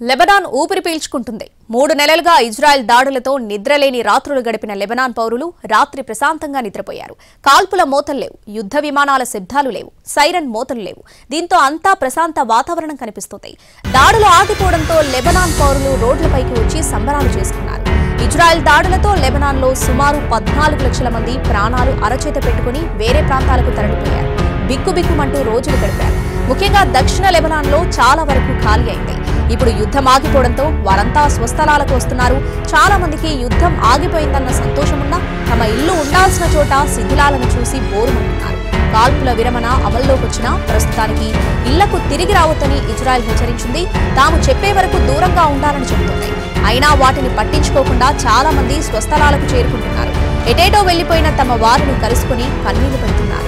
Lebanon ఊపిరి పీల్చుకుంటుంది. 3 నెలలుగా Israel దాడులతో నిద్రలేని రాత్రులు గడిపిన లెబనాన్ పౌరులు రాత్రి ప్రశాంతంగా నిద్రపోయారు. కాల్పుల మోతలు లేవు, యుద్ధ విమానాల శబ్దాలు లేవు, సైరన్ మోతలు లేవు. దీంతో అంతా ప్రశాంత వాతావరణం కనిపిస్తుంది. దాడులు ఆగిపోవడంతో లెబనాన్ పౌరులు రోడ్లపైకి వచ్చి సంబరాలు చేసుకున్నారు. ఇజ్రాయెల్ దాడులతో లెబనాన్లో సుమారు 14 లక్షల మంది ప్రాణాలు అరచేత పెట్టుకుని వేరే ప్రాంతాలకు తరలిపోయారు. బిక్కుబిక్కుమంటూ రోజులు గడిపారు. ముఖ్యంగా దక్షిణ లెబనాన్లో చాలా వరకు ఖాళీ అయింది. ఇప్పుడు యుద్ధం ఆగిపోవడంతో వారంతా స్వస్థలాలకు వస్తున్నారు. చాలా మందికి యుద్ధం ఆగిపోయిందన్న సంతోషమున్నా తమ ఇల్లు ఉండాల్సిన చోట శిథిలాలను చూసి బోరుమంటున్నారు. కాల్పుల విరమణ అమల్లోకి వచ్చినా ప్రస్తుతానికి ఇళ్లకు తిరిగి రావద్దని ఇజ్రాయెల్ హెచ్చరించింది. తాము చెప్పే వరకు దూరంగా ఉండాలని చెబుతుంది. అయినా వాటిని పట్టించుకోకుండా చాలా మంది స్వస్థలాలకు చేరుకుంటున్నారు. ఎటేటో వెళ్లిపోయిన తమ వారిని కలుసుకుని కన్నీళ్లు పెడుతున్నారు.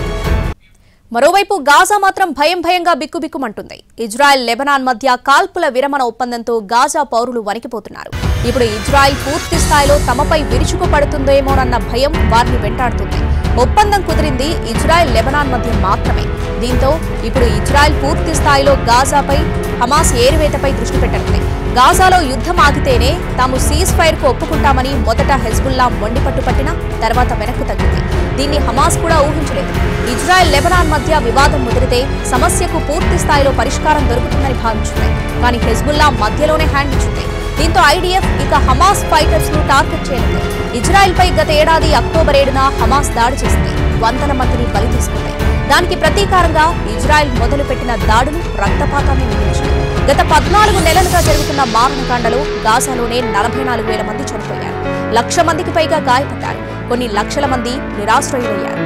మరోవైపు గాజా మాత్రం భయంగా బిక్కుబిక్కుమంటుంది. ఇజ్రాయెల్ లెబనాన్ మధ్య కాల్పుల విరమణ ఒప్పందంతో గాజా పౌరులు వణికిపోతున్నారు. ఇప్పుడు ఇజ్రాయెల్ పూర్తి స్థాయిలో తమపై విరుచుకుపడుతుందేమోనన్న భయం వారిని వెంటాడుతుంది. ఒప్పందం కుదిరింది ఇజ్రాయెల్ లెబనాన్ మధ్య మాత్రమే. దీంతో ఇప్పుడు ఇజ్రాయెల్ పూర్తి స్థాయిలో గాజాపై హమాస్ ఏరివేతపై దృష్టి పెట్టనుంది. గాజాలో యుద్ధం ఆగితేనే తాము సీజ్ ఫైర్ కు ఒప్పుకుంటామని మొదట హెజ్బుల్లా మొండిపట్టు పట్టినా తర్వాత వెనక్కు తగ్గింది. దీన్ని హమాస్ కూడా ఊహించలేదు. ఇజ్రాయెల్ లెబనాన్ మధ్య వివాదం ముదిరితే సమస్యకు పూర్తి స్థాయిలో పరిష్కారం దొరుకుతుందని భావించింది. కానీ హెజ్బుల్లా మధ్యలోనే హ్యాండ్ ఇచ్చింది. దీంతో ఐడిఎఫ్ ఇక హమాస్ ఫైటర్స్ ను టార్గెట్ చేయనుంది. ఇజ్రాయెల్ పై గత ఏడాది అక్టోబర్ 7న హమాస్ దాడి చేసింది. 100 మందిని బలి తీసుకుంది. దానికి ప్రతీకారంగా ఇజ్రాయెల్ మొదలుపెట్టిన దాడులు రక్తపాతాన్ని మిగిల్చాయి. గత 14 నెలలుగా జరుగుతున్న మారణకాండలో గాజాలోనే 44,000 మంది చనిపోయారు. 1,00,000 మందికి పైగా గాయపడ్డారు. కొన్ని లక్షల మంది నిరాశ్రయులయ్యారు.